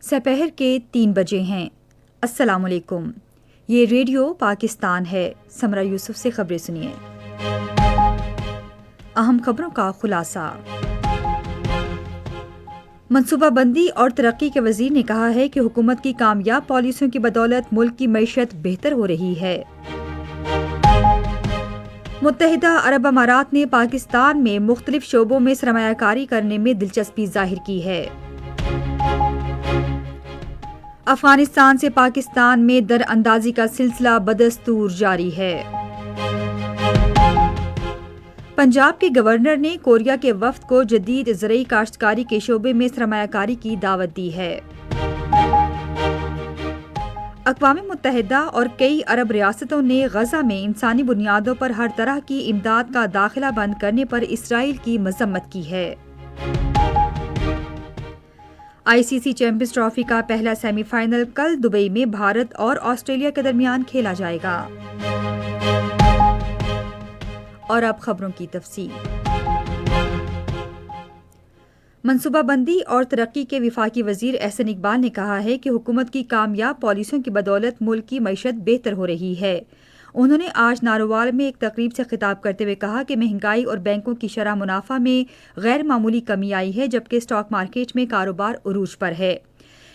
سپہر کے 3 بجے ہیں۔ السلام علیکم، یہ ریڈیو پاکستان ہے۔ سمرہ یوسف سے خبریں سنیے۔ اہم خبروں کا خلاصہ۔ منصوبہ بندی اور ترقی کے وزیر نے کہا ہے کہ حکومت کی کامیاب پالیسیوں کی بدولت ملک کی معیشت بہتر ہو رہی ہے۔ متحدہ عرب امارات نے پاکستان میں مختلف شعبوں میں سرمایہ کاری کرنے میں دلچسپی ظاہر کی ہے۔ افغانستان سے پاکستان میں در اندازی کا سلسلہ بدستور جاری ہے۔ پنجاب کے گورنر نے کوریا کے وفد کو جدید زرعی کاشتکاری کے شعبے میں سرمایہ کاری کی دعوت دی ہے۔ اقوام متحدہ اور کئی عرب ریاستوں نے غزہ میں انسانی بنیادوں پر ہر طرح کی امداد کا داخلہ بند کرنے پر اسرائیل کی مذمت کی ہے۔ آئی سی سی چیمپئنز ٹرافی کا پہلا سیمی فائنل کل دبئی میں بھارت اور آسٹریلیا کے درمیان کھیلا جائے گا۔ اور اب خبروں کی تفصیل۔ منصوبہ بندی اور ترقی کے وفاقی وزیر احسن اقبال نے کہا ہے کہ حکومت کی کامیاب پالیسیوں کی بدولت ملک کی معیشت بہتر ہو رہی ہے۔ انہوں نے آج نارووال میں ایک تقریب سے خطاب کرتے ہوئے کہا کہ مہنگائی اور بینکوں کی شرح منافع میں غیر معمولی کمی آئی ہے، جبکہ اسٹاک مارکیٹ میں کاروبار عروج پر ہے۔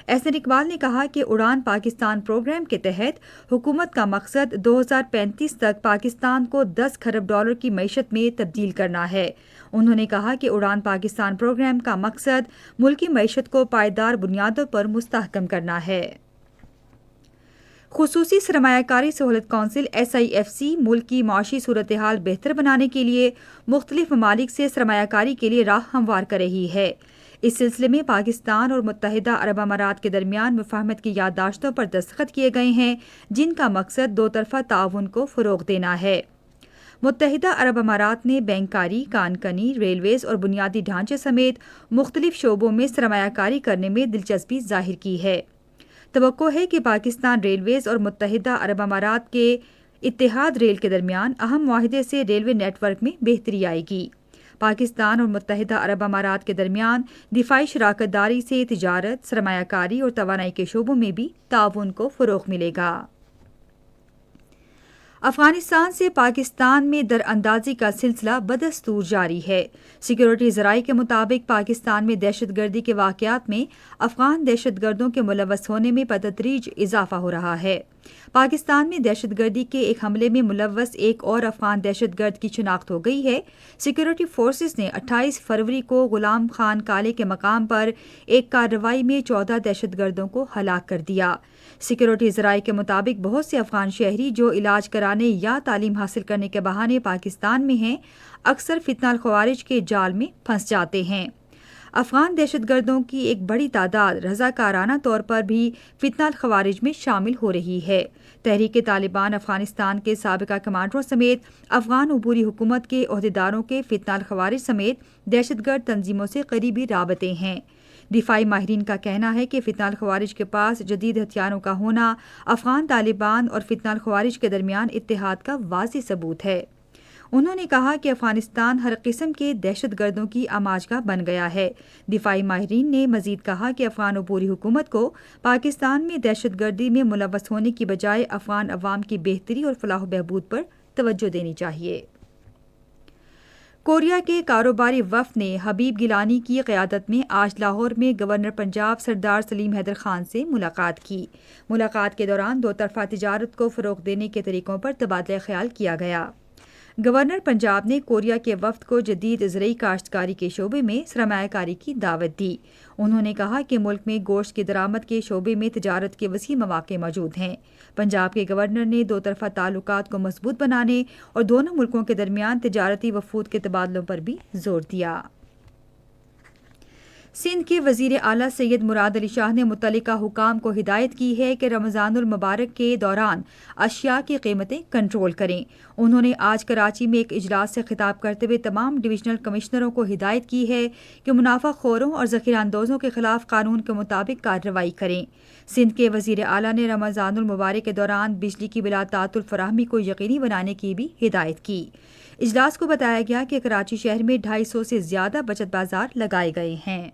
احسن اقبال نے کہا کہ اڑان پاکستان پروگرام کے تحت حکومت کا مقصد 2035 تک پاکستان کو 10 کھرب ڈالر کی معیشت میں تبدیل کرنا ہے۔ انہوں نے کہا کہ اڑان پاکستان پروگرام کا مقصد ملکی معیشت کو پائیدار بنیادوں پر مستحکم کرنا ہے۔ خصوصی سرمایہ کاری سہولت کونسل SIFC ملک کی معاشی صورتحال بہتر بنانے کے لیے مختلف ممالک سے سرمایہ کاری کے لیے راہ ہموار کر رہی ہے۔ اس سلسلے میں پاکستان اور متحدہ عرب امارات کے درمیان مفاہمت کی یادداشتوں پر دستخط کیے گئے ہیں، جن کا مقصد دو طرفہ تعاون کو فروغ دینا ہے۔ متحدہ عرب امارات نے بینکاری، کان کنی، ریلویز اور بنیادی ڈھانچے سمیت مختلف شعبوں میں سرمایہ کاری کرنے میں دلچسپی ظاہر کی ہے۔ توقع ہے کہ پاکستان ریلویز اور متحدہ عرب امارات کے اتحاد ریل کے درمیان اہم معاہدے سے ریلوے نیٹ ورک میں بہتری آئے گی۔ پاکستان اور متحدہ عرب امارات کے درمیان دفاعی شراکت داری سے تجارت، سرمایہ کاری اور توانائی کے شعبوں میں بھی تعاون کو فروغ ملے گا۔ افغانستان سے پاکستان میں در اندازی کا سلسلہ بدستور جاری ہے۔ سیکورٹی ذرائع کے مطابق پاکستان میں دہشت گردی کے واقعات میں افغان دہشت گردوں کے ملوث ہونے میں بتدریج اضافہ ہو رہا ہے۔ پاکستان میں دہشت گردی کے ایک حملے میں ملوث ایک اور افغان دہشت گرد کی شناخت ہو گئی ہے۔ سیکورٹی فورسز نے 28 فروری کو غلام خان کالے کے مقام پر ایک کارروائی میں 14 دہشت گردوں کو ہلاک کر دیا۔ سیکورٹی ذرائع کے مطابق بہت سے افغان شہری جو علاج کرانے یا تعلیم حاصل کرنے کے بہانے پاکستان میں ہیں، اکثر فتنہ الخوارج کے جال میں پھنس جاتے ہیں۔ افغان دہشت گردوں کی ایک بڑی تعداد رضاکارانہ طور پر بھی فتنہ الخوارج میں شامل ہو رہی ہے۔ تحریک طالبان افغانستان کے سابقہ کمانڈروں سمیت افغان عبوری حکومت کے عہدیداروں کے فتنہ الخوارج سمیت دہشت گرد تنظیموں سے قریبی رابطے ہیں۔ دفاعی ماہرین کا کہنا ہے کہ فتنہ الخوارج کے پاس جدید ہتھیاروں کا ہونا افغان طالبان اور فتنہ الخوارج کے درمیان اتحاد کا واضح ثبوت ہے۔ انہوں نے کہا کہ افغانستان ہر قسم کے دہشت گردوں کی آماجگاہ بن گیا ہے۔ دفاعی ماہرین نے مزید کہا کہ افغان عبوری حکومت کو پاکستان میں دہشت گردی میں ملوث ہونے کی بجائے افغان عوام کی بہتری اور فلاح و بہبود پر توجہ دینی چاہیے۔ کوریا کے کاروباری وفد نے حبیب گیلانی کی قیادت میں آج لاہور میں گورنر پنجاب سردار سلیم حیدر خان سے ملاقات کی۔ ملاقات کے دوران دو طرفہ تجارت کو فروغ دینے کے طریقوں پر تبادلہ خیال کیا گیا۔ گورنر پنجاب نے کوریا کے وفد کو جدید زرعی کاشتکاری کے شعبے میں سرمایہ کاری کی دعوت دی۔ انہوں نے کہا کہ ملک میں گوشت کی درآمد کے شعبے میں تجارت کے وسیع مواقع موجود ہیں۔ پنجاب کے گورنر نے دو طرفہ تعلقات کو مضبوط بنانے اور دونوں ملکوں کے درمیان تجارتی وفود کے تبادلوں پر بھی زور دیا۔ سندھ کے وزیر اعلیٰ سید مراد علی شاہ نے متعلقہ حکام کو ہدایت کی ہے کہ رمضان المبارک کے دوران اشیاء کی قیمتیں کنٹرول کریں۔ انہوں نے آج کراچی میں ایک اجلاس سے خطاب کرتے ہوئے تمام ڈویژنل کمشنروں کو ہدایت کی ہے کہ منافع خوروں اور ذخیرہ اندوزوں کے خلاف قانون کے مطابق کارروائی کریں۔ سندھ کے وزیر اعلیٰ نے رمضان المبارک کے دوران بجلی کی بلا تعطل فراہمی کو یقینی بنانے کی بھی ہدایت کی۔ اجلاس کو بتایا گیا کہ کراچی شہر میں 250 سے زیادہ بچت بازار لگائے گئے ہیں۔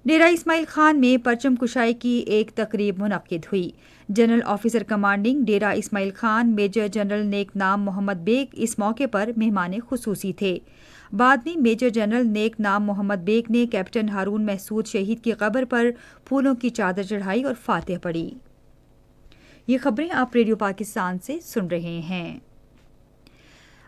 ڈیرہ اسماعیل خان میں پرچم کشائی کی ایک تقریب منعقد ہوئی۔ General officer commanding Dera Ismail Khan major general نیک نام محمد بیگ اس موقع پر مہمان خصوصی تھے۔ بعد میں میجر جنرل نیک نام محمد بیگ نے کیپٹن ہارون محسود شہید کی قبر پر پھولوں کی چادر چڑھائی اور فاتح پڑھی۔ یہ خبریں آپ ریڈیو پاکستان سے سن رہے ہیں۔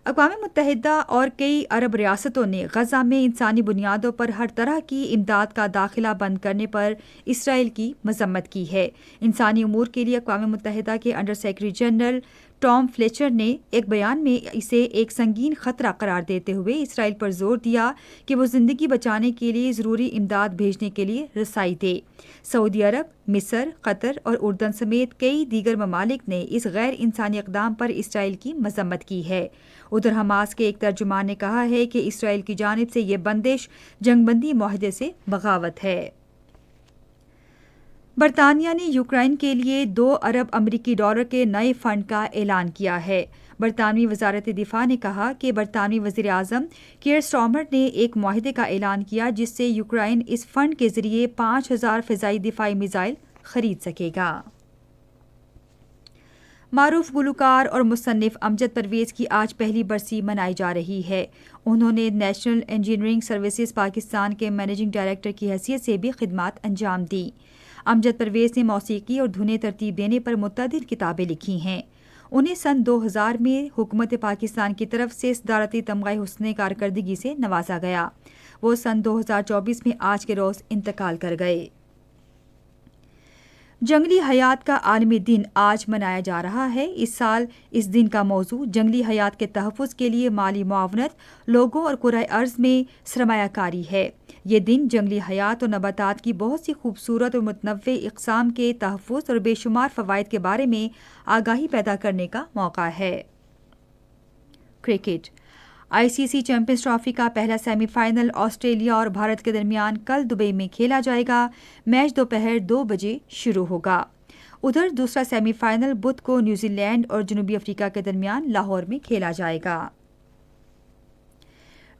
اقوام متحدہ اور کئی عرب ریاستوں نے غزہ میں انسانی بنیادوں پر ہر طرح کی امداد کا داخلہ بند کرنے پر اسرائیل کی مذمت کی ہے۔ انسانی امور کے لیے اقوام متحدہ کے under secretary general Tom Fletcher نے ایک بیان میں اسے ایک سنگین خطرہ قرار دیتے ہوئے اسرائیل پر زور دیا کہ وہ زندگی بچانے کے لیے ضروری امداد بھیجنے کے لیے رسائی دے۔ سعودی عرب، مصر، قطر اور اردن سمیت کئی دیگر ممالک نے اس غیر انسانی اقدام پر اسرائیل کی مذمت کی ہے۔ ادھر حماس کے ایک ترجمان نے کہا ہے کہ اسرائیل کی جانب سے یہ بندش جنگ بندی معاہدے سے بغاوت ہے۔ برطانیہ نے یوکرائن کے لیے 2 ارب امریکی ڈالر کے نئے فنڈ کا اعلان کیا ہے۔ برطانوی وزارت دفاع نے کہا کہ برطانوی وزیر اعظم کیئر سٹارمر نے ایک معاہدے کا اعلان کیا جس سے یوکرائن اس فنڈ کے ذریعے 5000 فضائی دفاعی میزائل خرید سکے گا۔ معروف گلوکار اور مصنف امجد پرویز کی آج پہلی برسی منائی جا رہی ہے۔ انہوں نے نیشنل انجینئرنگ سروسز پاکستان کے مینیجنگ ڈائریکٹر کی حیثیت سے بھی خدمات انجام دی۔ امجد پرویز نے موسیقی اور دھنیں ترتیب دینے پر متعدد کتابیں لکھی ہیں۔ انہیں سن 2000 میں حکومت پاکستان کی طرف سے صدارتی تمغہ حسن کارکردگی سے نوازا گیا۔ وہ سن 2024 میں آج کے روز انتقال کر گئے۔ جنگلی حیات کا عالمی دن آج منایا جا رہا ہے۔ اس سال اس دن کا موضوع جنگلی حیات کے تحفظ کے لیے مالی معاونت، لوگوں اور کرۂ ارض میں سرمایہ کاری ہے۔ یہ دن جنگلی حیات اور نباتات کی بہت سی خوبصورت اور متنوع اقسام کے تحفظ اور بے شمار فوائد کے بارے میں آگاہی پیدا کرنے کا موقع ہے۔ کرکٹ آئی سی سی چیمپئنز ٹرافی کا پہلا سیمی فائنل آسٹریلیا اور بھارت کے درمیان کل دبئی میں کھیلا جائے گا۔ میچ دوپہر 2 بجے شروع ہوگا۔ ادھر دوسرا سیمی فائنل بدھ کو نیوزی لینڈ اور جنوبی افریقہ کے درمیان لاہور میں کھیلا جائے گا۔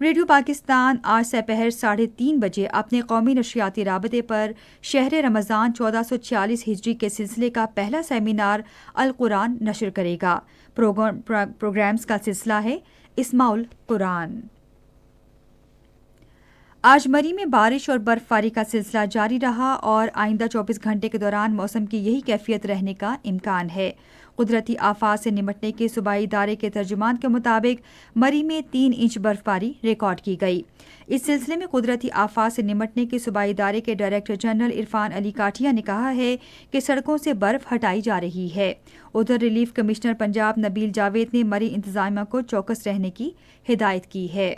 ریڈیو پاکستان آج سپہر 3:30 بجے اپنے قومی نشریاتی رابطے پر شہر رمضان 1446 ہجری کے سلسلے کا پہلا سیمینار القرآن نشر کرے گا۔ پروگرامز کا سلسلہ ہے اسماع القرآن۔ آج مری میں بارش اور برف باری کا سلسلہ جاری رہا اور آئندہ 24 گھنٹے کے دوران موسم کی یہی کیفیت رہنے کا امکان ہے۔ قدرتی آفات سے نمٹنے کے صوبائی ادارے کے ترجمان کے مطابق مری میں 3 انچ برف باری ریکارڈ کی گئی۔ اس سلسلے میں قدرتی آفات سے نمٹنے کے صوبائی ادارے کے ڈائریکٹر جنرل عرفان علی کاٹھیا نے کہا ہے کہ سڑکوں سے برف ہٹائی جا رہی ہے۔ ادھر ریلیف کمشنر پنجاب نبیل جاوید نے مری انتظامیہ کو چوکس رہنے کی ہدایت کی ہے۔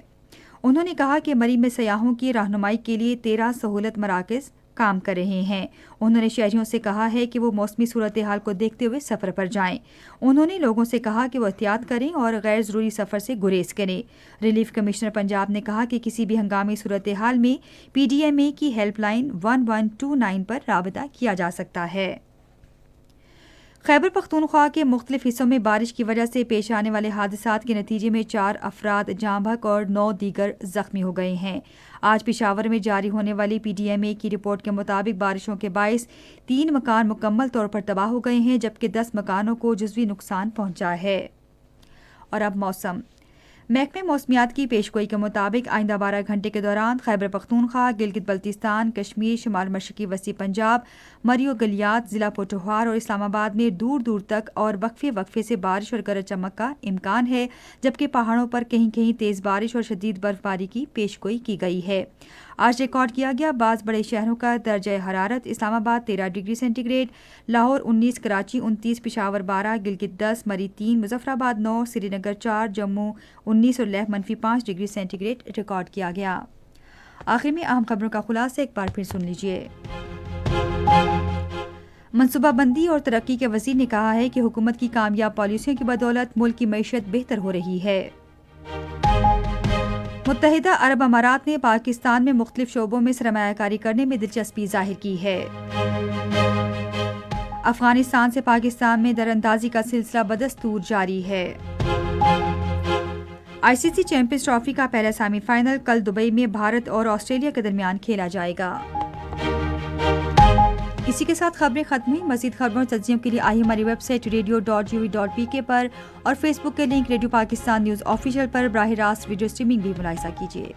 انہوں نے کہا کہ مری میں سیاحوں کی رہنمائی کے لیے 13 سہولت مراکز کام کر رہے ہیں۔ انہوں نے شہریوں سے کہا ہے کہ وہ موسمی صورتحال کو دیکھتے ہوئے سفر پر جائیں۔ انہوں نے لوگوں سے کہا کہ وہ احتیاط کریں اور غیر ضروری سفر سے گریز کریں۔ ریلیف کمشنر پنجاب نے کہا کہ کسی بھی ہنگامی صورتحال میں پی ڈی ایم اے کی ہیلپ لائن 1129 پر رابطہ کیا جا سکتا ہے۔ خیبر پختونخوا کے مختلف حصوں میں بارش کی وجہ سے پیش آنے والے حادثات کے نتیجے میں 4 افراد جاں بحق اور 9 دیگر زخمی ہو گئے ہیں۔ آج پشاور میں جاری ہونے والی پی ڈی ایم اے کی رپورٹ کے مطابق بارشوں کے باعث 3 مکان مکمل طور پر تباہ ہو گئے ہیں جبکہ 10 مکانوں کو جزوی نقصان پہنچا ہے۔ اور اب موسم۔ محکمہ موسمیات کی پیشگوئی کے مطابق آئندہ 12 گھنٹے کے دوران خیبر پختونخوا، گلگت بلتستان، کشمیر، شمال مشرقی وسطی پنجاب، مری و گلیات، ضلع پوٹھوہار اور اسلام آباد میں دور دور تک اور وقفے وقفے سے بارش اور گرج چمک کا امکان ہے جبکہ پہاڑوں پر کہیں کہیں تیز بارش اور شدید برف باری کی پیشگوئی کی گئی ہے۔ آج ریکارڈ کیا گیا بعض بڑے شہروں کا درجہ حرارت: Islamabad 13 degree centigrade, Lahore 19، Karachi 29، Peshawar 12، Gilgit 10، Murree 3، Muzaffarabad 9، Srinagar 4، Jammu 19 اور Leh -5 degree centigrade record کیا گیا۔ آخر میں اہم خبروں کا خلاصہ ایک بار پھر سن لیجیے۔ منصوبہ بندی اور ترقی کے وزیر نے کہا ہے کہ حکومت کی کامیاب پالیسیوں کی بدولت ملک کی معیشت بہتر ہو رہی ہے۔ متحدہ عرب امارات نے پاکستان میں مختلف شعبوں میں سرمایہ کاری کرنے میں دلچسپی ظاہر کی ہے۔ افغانستان سے پاکستان میں دراندازی کا سلسلہ بدستور جاری ہے۔ آئی سی سی چیمپئنز ٹرافی کا پہلا سیمی فائنل کل دبئی میں بھارت اور آسٹریلیا کے درمیان کھیلا جائے گا۔ اسی کے ساتھ خبریں ختم ہوئی. مزید خبروں اور تجزیوں کے لیے آئی ہماری ویب سائٹ radio.gov.pk پر اور فیس بک کے link radio Pakistan news official پر براہ راست ویڈیو اسٹریمنگ بھی ملاحظہ کیجیے.